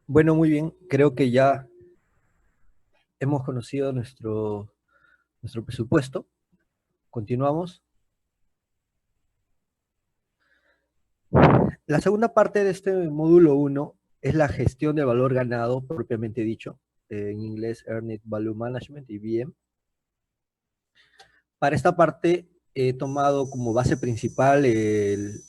Bueno, muy bien. Creo que ya hemos conocido nuestro presupuesto. Continuamos. La segunda parte de este módulo uno es la gestión del valor ganado, propiamente dicho, en inglés Earned Value Management, EVM. Para esta parte he tomado como base principal el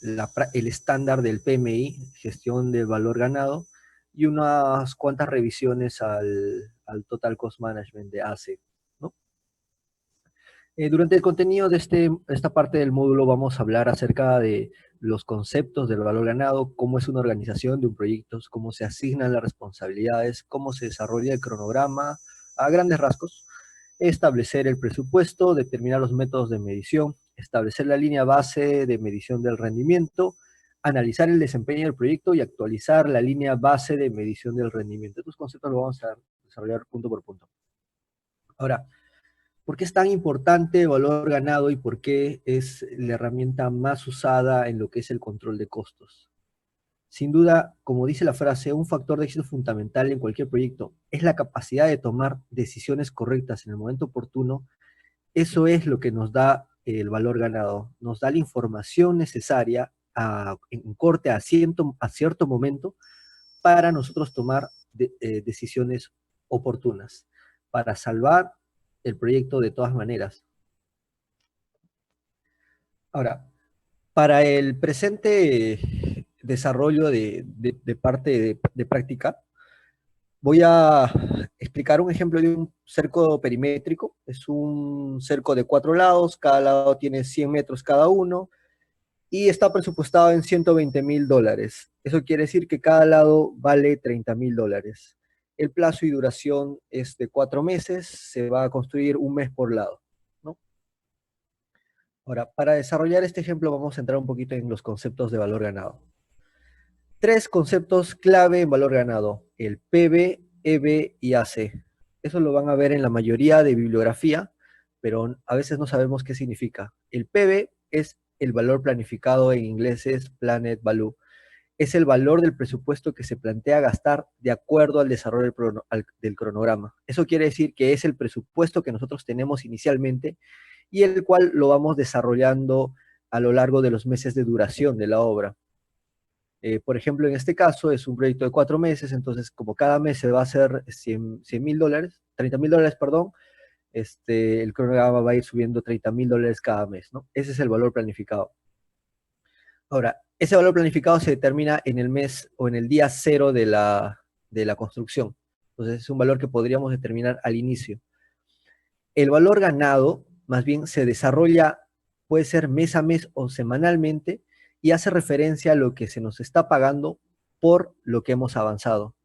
estándar del PMI, gestión del valor ganado, y unas cuantas revisiones al Total Cost Management de ACE, ¿no? Durante el contenido de esta parte del módulo vamos a hablar acerca de los conceptos del valor ganado, cómo es una organización de un proyecto, cómo se asignan las responsabilidades, cómo se desarrolla el cronograma a grandes rasgos, establecer el presupuesto, determinar los métodos de medición, establecer la línea base de medición del rendimiento, analizar el desempeño del proyecto y actualizar la línea base de medición del rendimiento. Estos conceptos los vamos a desarrollar punto por punto. Ahora, ¿por qué es tan importante el valor ganado y por qué es la herramienta más usada en lo que es el control de costos? Sin duda, como dice la frase, un factor de éxito fundamental en cualquier proyecto es la capacidad de tomar decisiones correctas en el momento oportuno. Eso es lo que nos da el valor ganado. Nos da la información necesaria en corte a cierto momento para nosotros tomar decisiones oportunas, para salvar el proyecto de todas maneras. Ahora, para el presente desarrollo de parte de práctica, voy a explicar un ejemplo de un cerco perimétrico. Es un cerco de 4 lados, cada lado tiene 100 metros cada uno, y está presupuestado en $120,000. Eso quiere decir que cada lado vale $30,000. El plazo y duración es de 4 meses, se va a construir un mes por lado, ¿no? Ahora, para desarrollar este ejemplo vamos a entrar un poquito en los conceptos de valor ganado. 3 conceptos clave en valor ganado: el PB, EB y AC. Eso lo van a ver en la mayoría de bibliografía, pero a veces no sabemos qué significa. El PB es el valor planificado, en inglés es Planet Value. Es el valor del presupuesto que se plantea gastar de acuerdo al desarrollo del cronograma. Eso quiere decir que es el presupuesto que nosotros tenemos inicialmente y el cual lo vamos desarrollando a lo largo de los meses de duración de la obra. Por ejemplo, en este caso es un proyecto de 4 meses, entonces como cada mes se va a hacer $100,000, $30,000, perdón, el cronograma va a ir subiendo $30,000 cada mes, ¿no? Ese es el valor planificado. Ahora, ese valor planificado se determina en el mes o en el día cero de la construcción. Entonces es un valor que podríamos determinar al inicio. El valor ganado, más bien, se desarrolla, puede ser mes a mes o semanalmente, y hace referencia a lo que se nos está pagando por lo que hemos avanzado.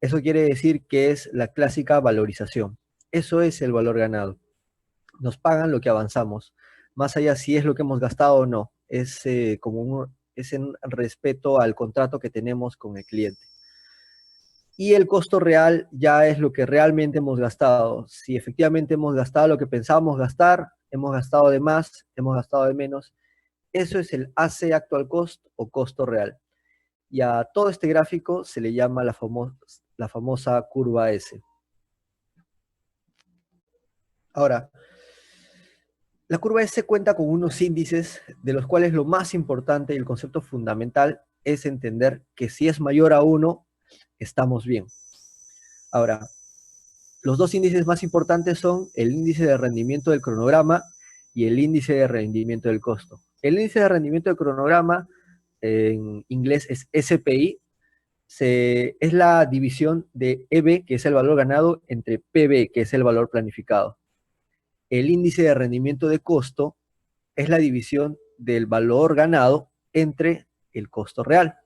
Eso quiere decir que es la clásica valorización. Eso es el valor ganado. Nos pagan lo que avanzamos, más allá si es lo que hemos gastado o no. Es es en respeto al contrato que tenemos con el cliente. Y el costo real ya es lo que realmente hemos gastado. Si efectivamente hemos gastado lo que pensábamos gastar, hemos gastado de más, hemos gastado de menos, eso es el AC Actual Cost o costo real. Y a todo este gráfico se le llama la famosa curva S. Ahora, la curva S cuenta con unos índices de los cuales lo más importante y el concepto fundamental es entender que si es mayor a 1, estamos bien. Ahora, los dos índices más importantes son el índice de rendimiento del cronograma y el índice de rendimiento del costo. El índice de rendimiento del cronograma, en inglés es SPI, es la división de EB, que es el valor ganado, entre PB, que es el valor planificado. El índice de rendimiento de costo es la división del valor ganado entre el costo real.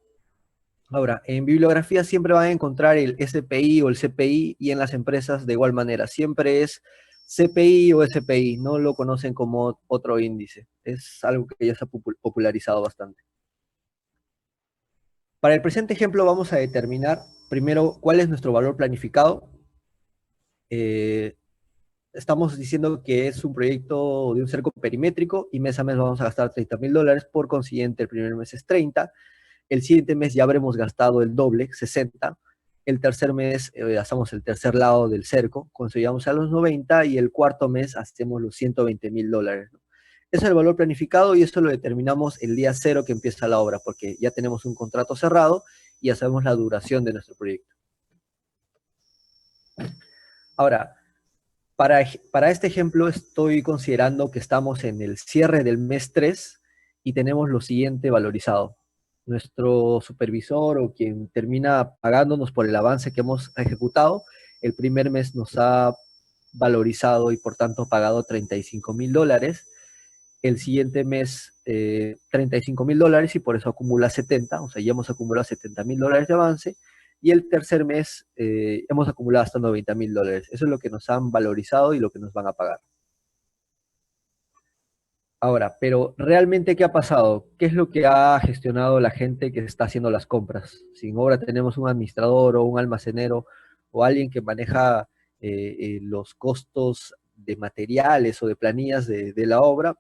Ahora, en bibliografía siempre van a encontrar el SPI o el CPI, y en las empresas de igual manera. Siempre es CPI o SPI, no lo conocen como otro índice. Es algo que ya se ha popularizado bastante. Para el presente ejemplo vamos a determinar primero cuál es nuestro valor planificado. Estamos diciendo que es un proyecto de un cerco perimétrico y mes a mes vamos a gastar $30,000, por consiguiente el primer mes es 30, el siguiente mes ya habremos gastado el doble, 60, el tercer mes hacemos el tercer lado del cerco, conseguimos a los 90 y el cuarto mes hacemos los $120,000, ¿no? Ese es el valor planificado y eso lo determinamos el día cero que empieza la obra, porque ya tenemos un contrato cerrado y ya sabemos la duración de nuestro proyecto. Ahora, para este ejemplo estoy considerando que estamos en el cierre del mes 3 y tenemos lo siguiente valorizado. Nuestro supervisor o quien termina pagándonos por el avance que hemos ejecutado, el primer mes nos ha valorizado y por tanto pagado $35,000. El siguiente mes $35,000 y por eso acumula 70, o sea, ya hemos acumulado $70,000 de avance. Y el tercer mes hemos acumulado hasta $90,000. Eso es lo que nos han valorizado y lo que nos van a pagar. Ahora, pero realmente, ¿qué ha pasado? ¿Qué es lo que ha gestionado la gente que está haciendo las compras? Si en obra tenemos un administrador o un almacenero o alguien que maneja los costos de materiales o de planillas de la obra,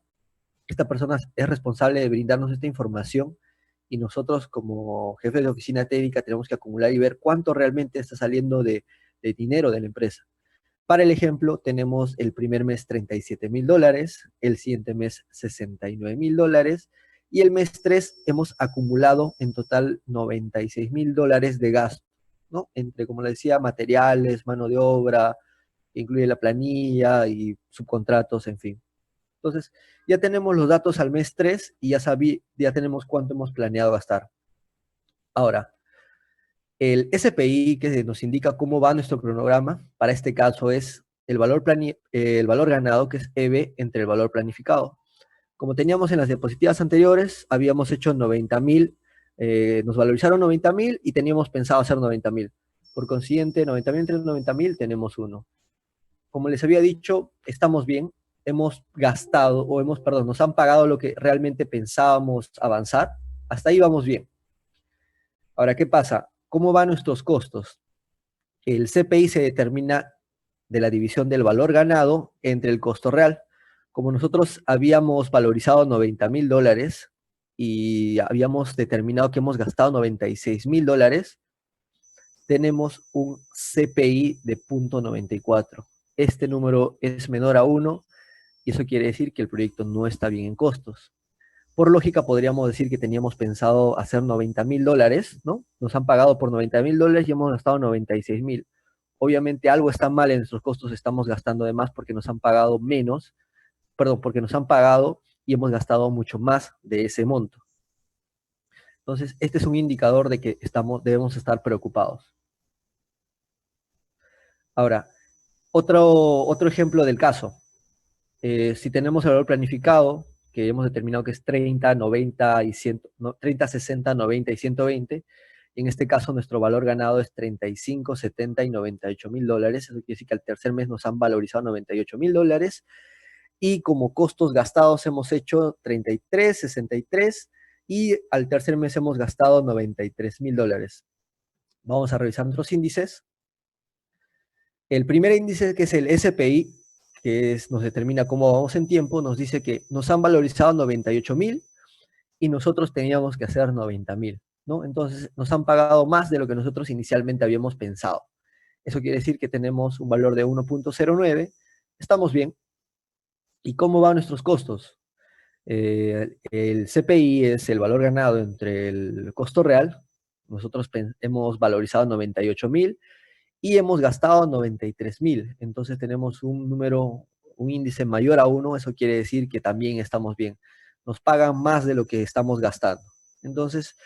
esta persona es responsable de brindarnos esta información y nosotros como jefes de oficina técnica tenemos que acumular y ver cuánto realmente está saliendo de dinero de la empresa. Para el ejemplo, tenemos el primer mes $37,000, el siguiente mes $69,000 y el mes 3 hemos acumulado en total $96,000 de gasto, ¿no? Entre, como le decía, materiales, mano de obra, que incluye la planilla y subcontratos, en fin. Entonces, ya tenemos los datos al mes 3 y ya tenemos cuánto hemos planeado gastar. Ahora, el SPI que nos indica cómo va nuestro cronograma, para este caso es el valor ganado, que es EB entre el valor planificado. Como teníamos en las diapositivas anteriores, habíamos hecho 90,000, nos valorizaron 90,000 y teníamos pensado hacer 90,000. Por consiguiente, 90,000 entre 90,000 tenemos uno. Como les había dicho, estamos bien, hemos gastado, perdón, nos han pagado lo que realmente pensábamos avanzar, hasta ahí vamos bien. Ahora, ¿qué pasa? ¿Cómo van nuestros costos? El CPI se determina de la división del valor ganado entre el costo real. Como nosotros habíamos valorizado $90,000 y habíamos determinado que hemos gastado $96,000, tenemos un CPI de 0.94. Este número es menor a 1 y eso quiere decir que el proyecto no está bien en costos. Por lógica podríamos decir que teníamos pensado hacer $90,000, ¿no? Nos han pagado por $90,000 y hemos gastado 96,000. Obviamente algo está mal en nuestros costos, estamos gastando de más porque nos han pagado menos, perdón, porque nos han pagado y hemos gastado mucho más de ese monto. Entonces, este es un indicador de que debemos estar preocupados. Ahora, otro ejemplo del caso. Si tenemos el valor planificado, que hemos determinado que es 30, 90 y 100, no, 30, 60, 90 y 120, en este caso nuestro valor ganado es 35, 70 y $98,000. Eso quiere decir que al tercer mes nos han valorizado $98,000 y como costos gastados hemos hecho 33, 63 y al tercer mes hemos gastado $93,000. Vamos a revisar nuestros índices. El primer índice, que es el SPI, nos determina cómo vamos en tiempo, nos dice que nos han valorizado 98,000 y nosotros teníamos que hacer 90,000, ¿no? Entonces nos han pagado más de lo que nosotros inicialmente habíamos pensado. Eso quiere decir que tenemos un valor de 1.09, estamos bien. ¿Y cómo van nuestros costos? El CPI es el valor ganado entre el costo real, nosotros hemos valorizado 98,000 y hemos gastado 93,000. Entonces tenemos un índice mayor a 1, eso quiere decir que también estamos bien. Nos pagan más de lo que estamos gastando. Entonces,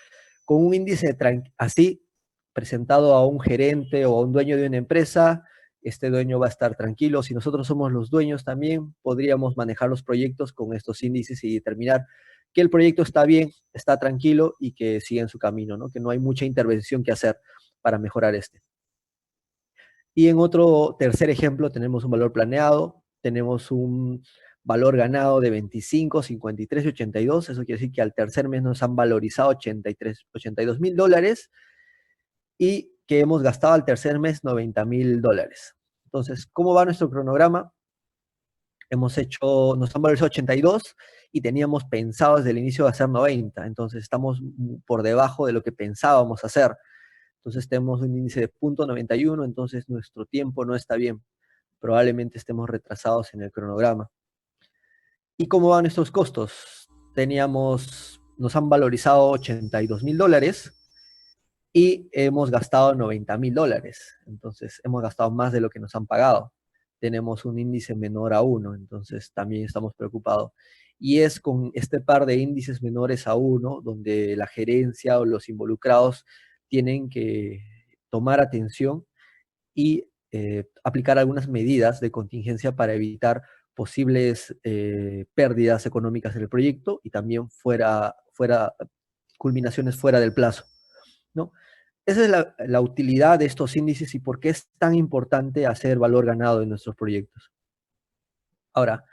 con un índice así, presentado a un gerente o a un dueño de una empresa, este dueño va a estar tranquilo. Si nosotros somos los dueños también, podríamos manejar los proyectos con estos índices y determinar que el proyecto está bien, está tranquilo y que sigue en su camino, ¿no? Que no hay mucha intervención que hacer para mejorar este. Y en otro tercer ejemplo tenemos un valor planeado, tenemos un valor ganado de 25, 53 y 82. Eso quiere decir que al tercer mes nos han valorizado $82,000 y que hemos gastado al tercer mes $90,000. Entonces, ¿cómo va nuestro cronograma? nos han valorizado 82 y teníamos pensado desde el inicio hacer 90, entonces estamos por debajo de lo que pensábamos hacer. Entonces tenemos un índice de 0,91, entonces nuestro tiempo no está bien. Probablemente estemos retrasados en el cronograma. ¿Y cómo van estos costos? Nos han valorizado $82,000 y hemos gastado $90,000. Entonces hemos gastado más de lo que nos han pagado. Tenemos un índice menor a 1, entonces también estamos preocupados. Y es con este par de índices menores a 1 donde la gerencia o los involucrados tienen que tomar atención y aplicar algunas medidas de contingencia para evitar posibles pérdidas económicas en el proyecto y también culminaciones fuera del plazo, ¿no? Esa es la utilidad de estos índices y por qué es tan importante hacer valor ganado en nuestros proyectos. Ahora,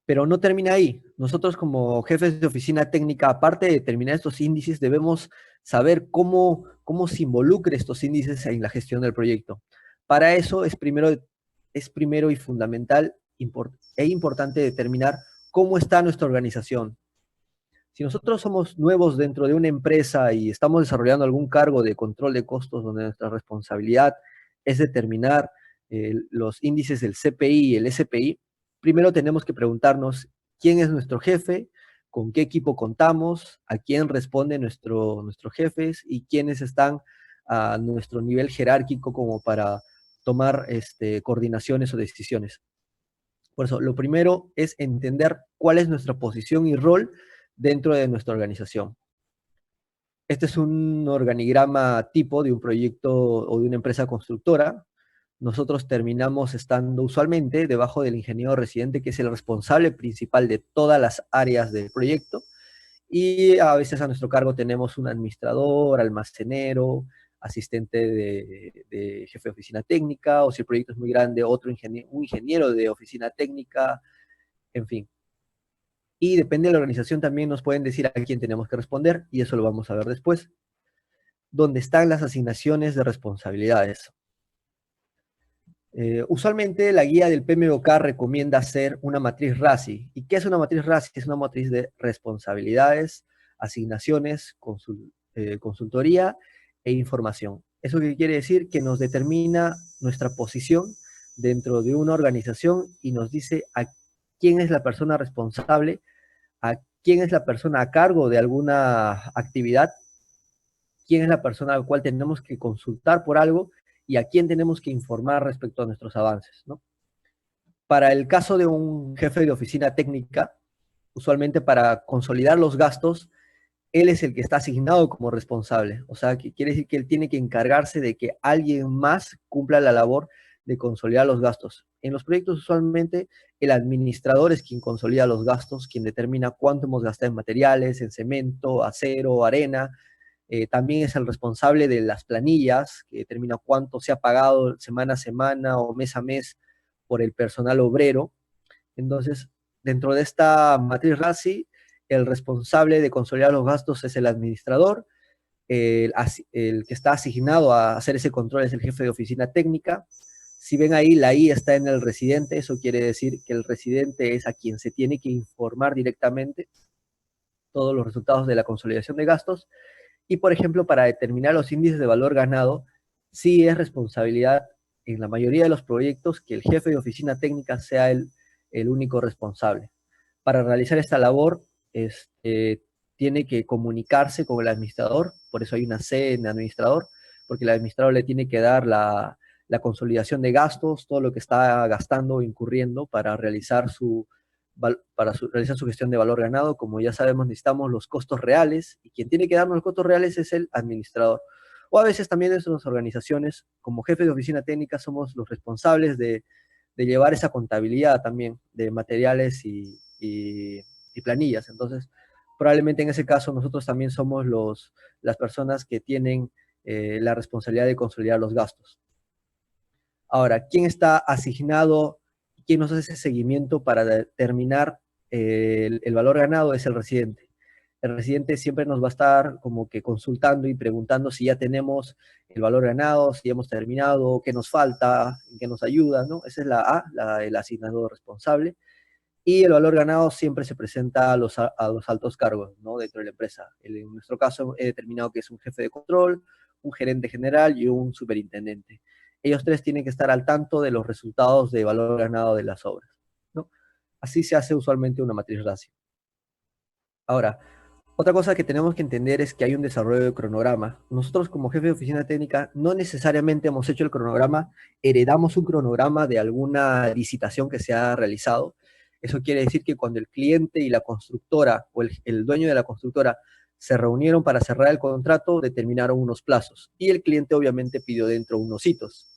pero no termina ahí. Nosotros como jefes de oficina técnica, aparte de determinar estos índices, debemos saber cómo se involucre estos índices en la gestión del proyecto. Para eso es primero y fundamental e importante determinar cómo está nuestra organización. Si nosotros somos nuevos dentro de una empresa y estamos desarrollando algún cargo de control de costos donde nuestra responsabilidad es determinar los índices del CPI y el SPI, primero tenemos que preguntarnos quién es nuestro jefe, con qué equipo contamos, a quién responden nuestros jefes y quiénes están a nuestro nivel jerárquico como para tomar coordinaciones o decisiones. Por eso, lo primero es entender cuál es nuestra posición y rol dentro de nuestra organización. Este es un organigrama tipo de un proyecto o de una empresa constructora. Nosotros terminamos estando usualmente debajo del ingeniero residente, que es el responsable principal de todas las áreas del proyecto, y a veces a nuestro cargo tenemos un administrador, almacenero, asistente de jefe de oficina técnica, o si el proyecto es muy grande, un ingeniero de oficina técnica, en fin. Y depende de la organización también nos pueden decir a quién tenemos que responder, y eso lo vamos a ver después. ¿Dónde están las asignaciones de responsabilidades? Usualmente la guía del PMBOK recomienda hacer una matriz RACI. ¿Y qué es una matriz RACI? Es una matriz de responsabilidades, asignaciones, consultoría e información. ¿Eso qué quiere decir? Que nos determina nuestra posición dentro de una organización y nos dice a quién es la persona responsable, a quién es la persona a cargo de alguna actividad, quién es la persona a la cual tenemos que consultar por algo y a quién tenemos que informar respecto a nuestros avances, ¿no? Para el caso de un jefe de oficina técnica, usualmente para consolidar los gastos, él es el que está asignado como responsable. O sea, que quiere decir que él tiene que encargarse de que alguien más cumpla la labor de consolidar los gastos. En los proyectos usualmente el administrador es quien consolida los gastos, quien determina cuánto hemos gastado en materiales, en cemento, acero, arena. También es el responsable de las planillas, que determina cuánto se ha pagado semana a semana o mes a mes por el personal obrero. Entonces, dentro de esta matriz RACI, el responsable de consolidar los gastos es el administrador, el que está asignado a hacer ese control es el jefe de oficina técnica. Si ven ahí, la I está en el residente, eso quiere decir que el residente es a quien se tiene que informar directamente todos los resultados de la consolidación de gastos. Y, por ejemplo, para determinar los índices de valor ganado, sí es responsabilidad en la mayoría de los proyectos que el jefe de oficina técnica sea el único responsable. Para realizar esta labor, tiene que comunicarse con el administrador, por eso hay una C en el administrador, porque el administrador le tiene que dar la consolidación de gastos, todo lo que está gastando o incurriendo para realizar realizar su gestión de valor ganado. Como ya sabemos, necesitamos los costos reales, y quien tiene que darnos los costos reales es el administrador. O a veces también en nuestras organizaciones, como jefe de oficina técnica, somos los responsables de llevar esa contabilidad también de materiales y planillas. Entonces, probablemente en ese caso nosotros también somos las personas que tienen la responsabilidad de consolidar los gastos. Ahora, ¿quién está asignado? ¿Quién nos hace ese seguimiento para determinar el valor ganado? Es el residente. El residente siempre nos va a estar como que consultando y preguntando si ya tenemos el valor ganado, si ya hemos terminado, qué nos falta, en qué nos ayuda, ¿no? Esa es la A, el asignador responsable. Y el valor ganado siempre se presenta a los altos cargos, ¿no? Dentro de la empresa. En nuestro caso he determinado que es un jefe de control, un gerente general y un superintendente. Ellos tres tienen que estar al tanto de los resultados de valor ganado de las obras, ¿no? Así se hace usualmente una matriz ratio. Ahora, otra cosa que tenemos que entender es que hay un desarrollo de cronograma. Nosotros como jefe de oficina técnica no necesariamente hemos hecho el cronograma, heredamos un cronograma de alguna licitación que se ha realizado. Eso quiere decir que cuando el cliente y la constructora o el dueño de la constructora se reunieron para cerrar el contrato, determinaron unos plazos y el cliente obviamente pidió dentro unos hitos,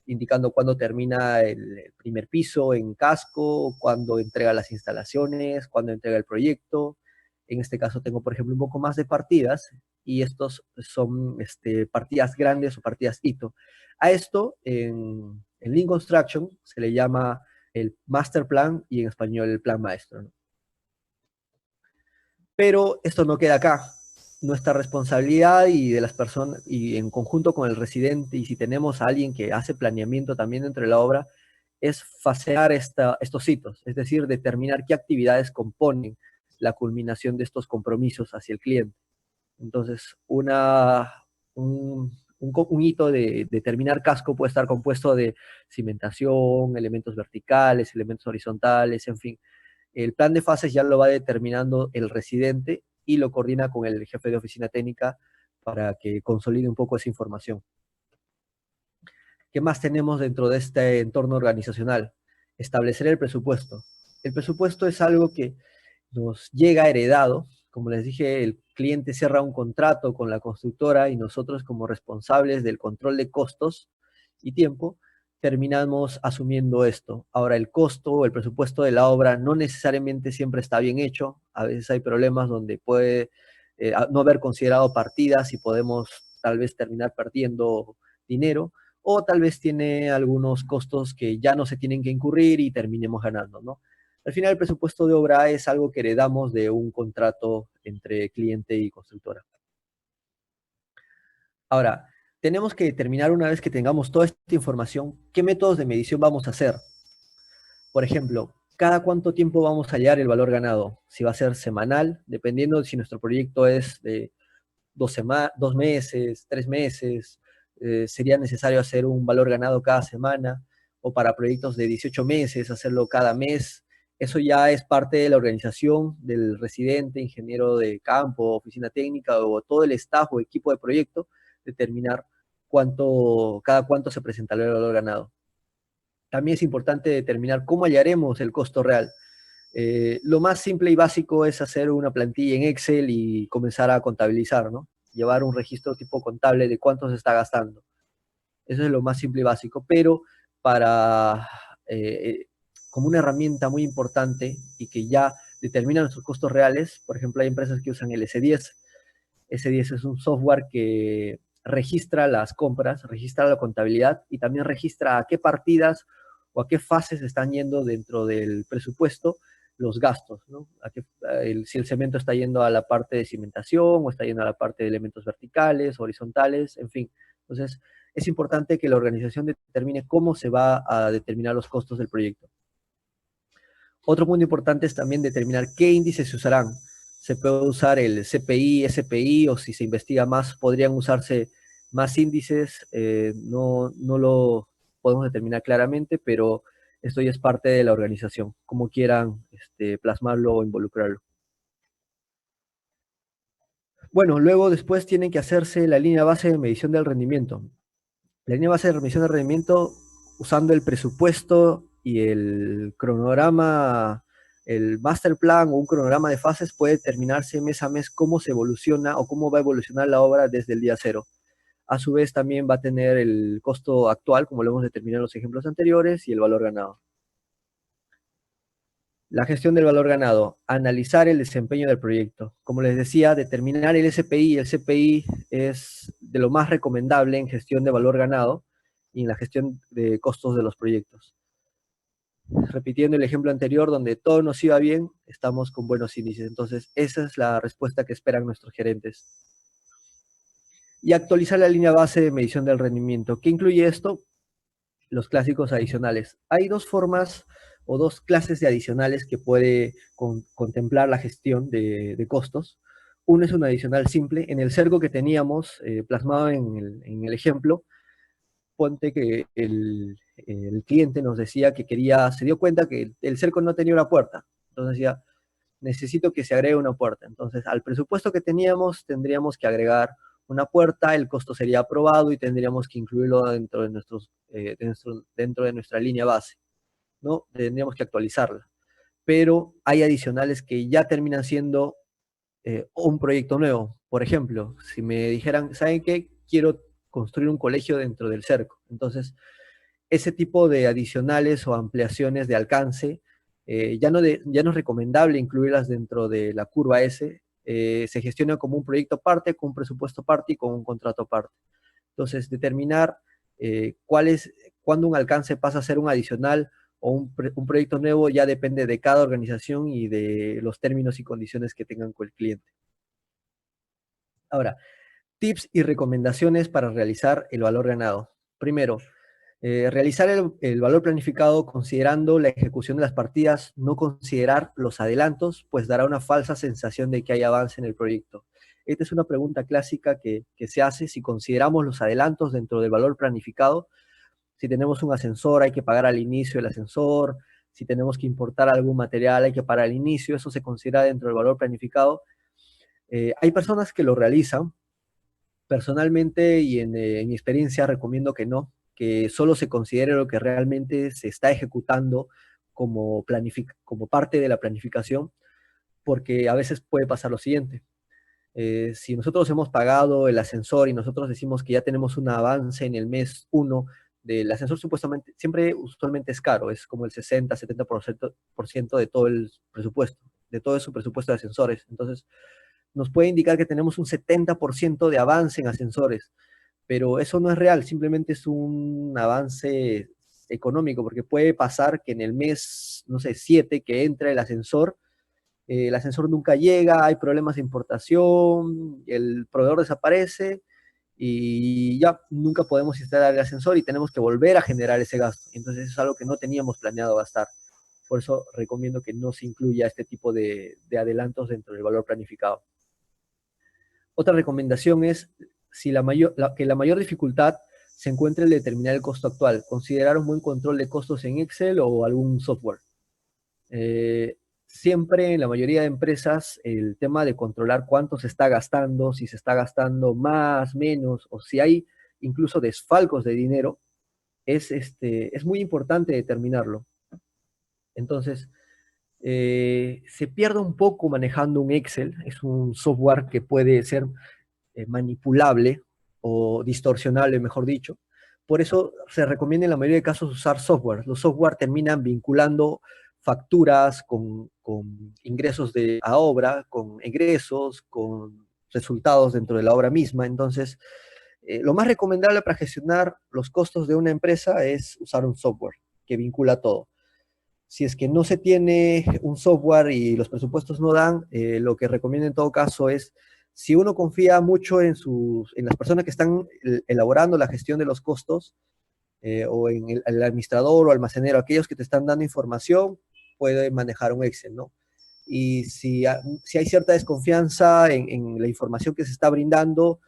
indicando cuándo termina el primer piso en casco, cuándo entrega las instalaciones, cuándo entrega el proyecto. En este caso tengo, por ejemplo, un poco más de partidas y estos son partidas grandes o partidas hito. A esto en Lean Construction se le llama el Master Plan y en español el Plan Maestro, ¿no? Pero esto no queda acá. Nuestra responsabilidad y de las personas, y en conjunto con el residente, y si tenemos a alguien que hace planeamiento también dentro de la obra, es fasear estos hitos, es decir, determinar qué actividades componen la culminación de estos compromisos hacia el cliente. Entonces, un hito de terminar casco puede estar compuesto de cimentación, elementos verticales, elementos horizontales, en fin. El plan de fases ya lo va determinando el residente y lo coordina con el jefe de oficina técnica para que consolide un poco esa información. ¿Qué más tenemos dentro de este entorno organizacional? Establecer el presupuesto. El presupuesto es algo que nos llega heredado. Como les dije, el cliente cierra un contrato con la constructora y nosotros como responsables del control de costos y tiempo, terminamos asumiendo esto. Ahora, el costo o el presupuesto de la obra no necesariamente siempre está bien hecho. A veces hay problemas donde puede no haber considerado partidas y podemos tal vez terminar perdiendo dinero, o tal vez tiene algunos costos que ya no se tienen que incurrir y terminemos ganando, ¿no? Al final, el presupuesto de obra es algo que heredamos de un contrato entre cliente y constructora. Ahora, tenemos que determinar una vez que tengamos toda esta información, qué métodos de medición vamos a hacer. Por ejemplo, cada cuánto tiempo vamos a hallar el valor ganado. Si va a ser semanal, dependiendo de si nuestro proyecto es de 2 meses, 3 meses, sería necesario hacer un valor ganado cada semana, o para proyectos de 18 meses, hacerlo cada mes. Eso ya es parte de la organización del residente, ingeniero de campo, oficina técnica o todo el staff o equipo de proyecto, determinar cada cuánto se presentará el valor ganado. También es importante determinar cómo hallaremos el costo real. Lo más simple y básico es hacer una plantilla en Excel y comenzar a contabilizar, ¿no? Llevar un registro tipo contable de cuánto se está gastando. Eso es lo más simple y básico, pero para, como una herramienta muy importante y que ya determina nuestros costos reales, por ejemplo, hay empresas que usan el S10. S10 es un software que registra las compras, registra la contabilidad y también registra a qué partidas o a qué fases están yendo dentro del presupuesto los gastos, ¿no? Si el cemento está yendo a la parte de cimentación o está yendo a la parte de elementos verticales, horizontales, en fin. Entonces, es importante que la organización determine cómo se va a determinar los costos del proyecto. Otro punto importante es también determinar qué índices se usarán. Se puede usar el CPI, SPI, o si se investiga más, podrían usarse más índices. No lo podemos determinar claramente, pero esto ya es parte de la organización, como quieran plasmarlo o involucrarlo. Bueno, luego después tienen que hacerse la línea base de medición del rendimiento. La línea base de medición del rendimiento usando el presupuesto y el cronograma, el master plan o un cronograma de fases puede determinarse mes a mes cómo se evoluciona o cómo va a evolucionar la obra desde el día cero. A su vez también va a tener el costo actual, como lo hemos determinado en los ejemplos anteriores, y el valor ganado. La gestión del valor ganado, analizar el desempeño del proyecto. Como les decía, determinar el SPI. El CPI es de lo más recomendable en gestión de valor ganado y en la gestión de costos de los proyectos. Repitiendo el ejemplo anterior, donde todo nos iba bien, estamos con buenos índices. Entonces, esa es la respuesta que esperan nuestros gerentes. Y actualizar la línea base de medición del rendimiento. ¿Qué incluye esto? Los clásicos adicionales. Hay dos formas o dos clases de adicionales que puede contemplar la gestión de costos. Uno es un adicional simple. En el cerco que teníamos plasmado en el ejemplo, ponte que el cliente nos decía que quería, se dio cuenta que el cerco no tenía una puerta. Entonces decía, necesito que se agregue una puerta. Entonces, al presupuesto que teníamos, tendríamos que agregar una puerta, el costo sería aprobado y tendríamos que incluirlo dentro de, dentro de nuestra línea base, ¿no? Tendríamos que actualizarla. Pero hay adicionales que ya terminan siendo un proyecto nuevo. Por ejemplo, si me dijeran, ¿saben qué? Quiero construir un colegio dentro del cerco. Entonces, ese tipo de adicionales o ampliaciones de alcance, ya no es recomendable incluirlas dentro de la curva S, se gestiona como un proyecto aparte, con un presupuesto aparte y con un contrato aparte. Entonces, determinar cuándo un alcance pasa a ser un adicional o un proyecto nuevo ya depende de cada organización y de los términos y condiciones que tengan con el cliente. Ahora, tips y recomendaciones para realizar el valor ganado. Primero, realizar el valor planificado considerando la ejecución de las partidas, no considerar los adelantos, pues dará una falsa sensación de que hay avance en el proyecto. Esta es una pregunta clásica que se hace si consideramos los adelantos dentro del valor planificado. Si tenemos un ascensor, hay que pagar al inicio el ascensor. Si tenemos que importar algún material, hay que pagar al inicio. Eso se considera dentro del valor planificado. Hay personas que lo realizan. Personalmente y en mi experiencia recomiendo que no, que solo se considere lo que realmente se está ejecutando como parte de la planificación, porque a veces puede pasar lo siguiente. Si nosotros hemos pagado el ascensor y nosotros decimos que ya tenemos un avance en el mes uno del ascensor, supuestamente, siempre usualmente es caro, es como el 60-70% de todo el presupuesto, de todo su presupuesto de ascensores. Entonces, nos puede indicar que tenemos un 70% de avance en ascensores, pero eso no es real, simplemente es un avance económico, porque puede pasar que en el mes, no sé, 7 que entra el ascensor nunca llega, hay problemas de importación, el proveedor desaparece y ya nunca podemos instalar el ascensor y tenemos que volver a generar ese gasto. Entonces es algo que no teníamos planeado gastar. Por eso recomiendo que no se incluya este tipo de adelantos dentro del valor planificado. Otra recomendación es que la mayor dificultad se encuentre en determinar el costo actual, considerar un buen control de costos en Excel o algún software. Siempre en la mayoría de empresas el tema de controlar cuánto se está gastando, si se está gastando más, menos, o si hay incluso desfalcos de dinero, es muy importante determinarlo. Entonces, se pierde un poco manejando un Excel, es un software que puede ser manipulable o distorsionable, mejor dicho. Por eso se recomienda en la mayoría de casos usar software. Los software terminan vinculando facturas con ingresos a obra, con egresos, con resultados dentro de la obra misma. Entonces, lo más recomendable para gestionar los costos de una empresa es usar un software que vincula todo. Si es que no se tiene un software y los presupuestos no dan, lo que recomiendo en todo caso es, si uno confía mucho en las personas que están elaborando la gestión de los costos, o en el administrador o almacenero, aquellos que te están dando información, puede manejar un Excel, ¿no? Y si hay cierta desconfianza en la información que se está brindando,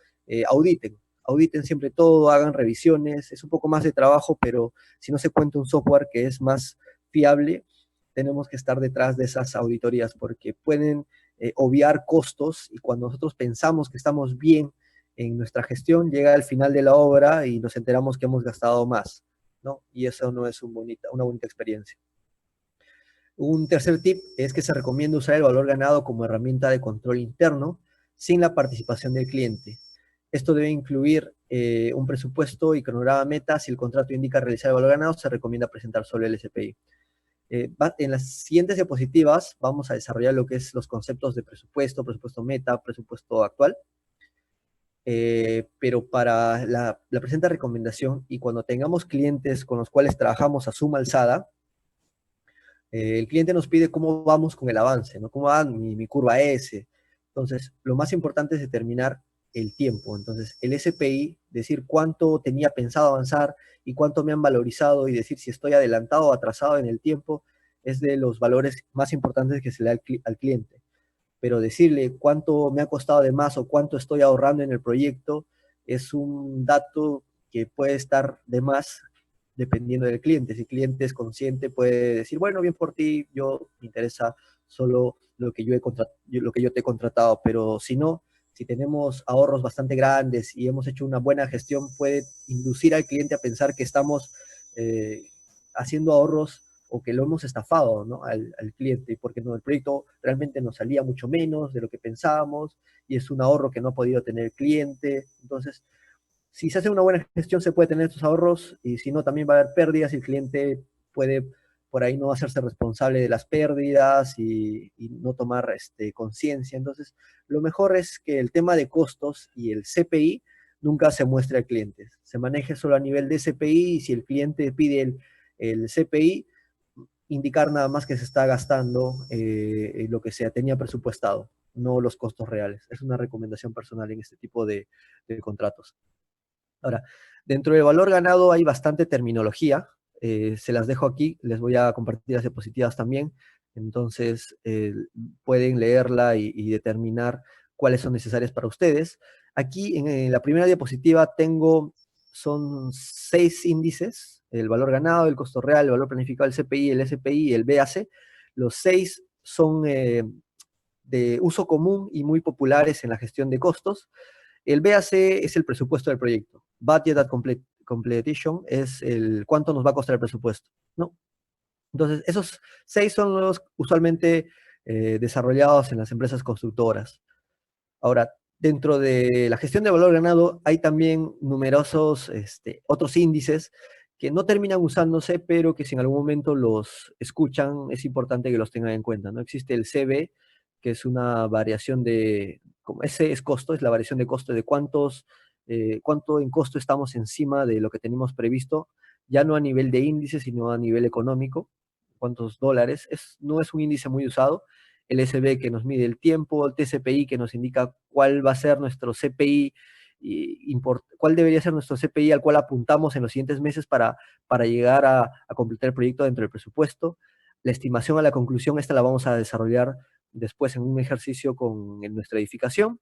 auditen siempre todo, hagan revisiones, es un poco más de trabajo, pero si no se cuenta un software que es más fiable, tenemos que estar detrás de esas auditorías porque pueden obviar costos y cuando nosotros pensamos que estamos bien en nuestra gestión, llega al final de la obra y nos enteramos que hemos gastado más, ¿no? Y eso no es una bonita experiencia. Un tercer tip es que se recomienda usar el valor ganado como herramienta de control interno sin la participación del cliente. Esto debe incluir un presupuesto y cronograma meta. Si el contrato indica realizar el valor ganado, se recomienda presentar solo el SPI. En las siguientes diapositivas vamos a desarrollar lo que es los conceptos de presupuesto, presupuesto meta, presupuesto actual. Pero para la presente recomendación y cuando tengamos clientes con los cuales trabajamos a suma alzada, el cliente nos pide cómo vamos con el avance, ¿no? ¿Cómo va mi curva S? Entonces, lo más importante es determinar el tiempo. Entonces, el SPI, decir cuánto tenía pensado avanzar y cuánto me han valorizado y decir si estoy adelantado o atrasado en el tiempo, es de los valores más importantes que se le da al cliente. Pero decirle cuánto me ha costado de más o cuánto estoy ahorrando en el proyecto es un dato que puede estar de más dependiendo del cliente. Si el cliente es consciente, puede decir, bueno, bien por ti, yo me interesa solo lo que yo te he contratado, pero si no, si tenemos ahorros bastante grandes y hemos hecho una buena gestión, puede inducir al cliente a pensar que estamos eh, haciendo ahorros o que lo hemos estafado, ¿no? al cliente, porque no, el proyecto realmente nos salía mucho menos de lo que pensábamos y es un ahorro que no ha podido tener el cliente. Entonces, si se hace una buena gestión se puede tener estos ahorros y si no también va a haber pérdidas y el cliente puede por ahí no hacerse responsable de las pérdidas y no tomar conciencia. Entonces, lo mejor es que el tema de costos y el CPI nunca se muestre al cliente. Se maneje solo a nivel de CPI y si el cliente pide el CPI, indicar nada más que se está gastando lo que se tenía presupuestado, no los costos reales. Es una recomendación personal en este tipo de contratos. Ahora, dentro del valor ganado hay bastante terminología, se las dejo aquí, les voy a compartir las diapositivas también, entonces pueden leerla y determinar cuáles son necesarias para ustedes. Aquí en la primera diapositiva son 6 índices, el valor ganado, el costo real, el valor planificado, el CPI, el SPI y el BAC. Los 6 son de uso común y muy populares en la gestión de costos. El BAC es el presupuesto del proyecto. Budget at Completion es el cuánto nos va a costar el presupuesto, ¿no? Entonces, esos 6 son los usualmente desarrollados en las empresas constructoras. Ahora, dentro de la gestión de valor ganado hay también numerosos otros índices que no terminan usándose, pero que si en algún momento los escuchan, es importante que los tengan en cuenta, ¿no? Existe el CB, que es una variación como ese es costo, es la variación de costo de cuánto en costo estamos encima de lo que tenemos previsto, ya no a nivel de índice, sino a nivel económico, cuántos dólares. No es un índice muy usado, el SB que nos mide el tiempo, el TCPI que nos indica cuál va a ser nuestro CPI, cuál debería ser nuestro CPI al cual apuntamos en los siguientes meses para llegar a completar el proyecto dentro del presupuesto. La estimación a la conclusión, esta la vamos a desarrollar después en un ejercicio en nuestra edificación.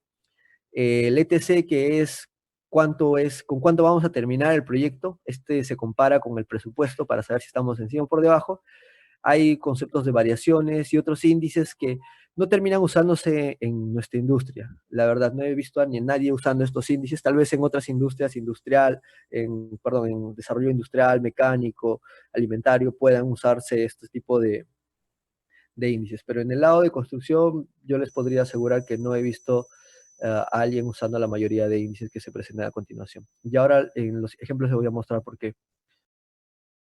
El ETC, que es con cuánto vamos a terminar el proyecto, se compara con el presupuesto para saber si estamos encima o por debajo. Hay conceptos de variaciones y otros índices que no terminan usándose en nuestra industria. La verdad, no he visto a nadie usando estos índices, tal vez en otras industrias, en desarrollo industrial, mecánico, alimentario, puedan usarse este tipo de índices. Pero en el lado de construcción, yo les podría asegurar que no he visto a alguien usando la mayoría de índices que se presentan a continuación. Y ahora en los ejemplos les voy a mostrar por qué.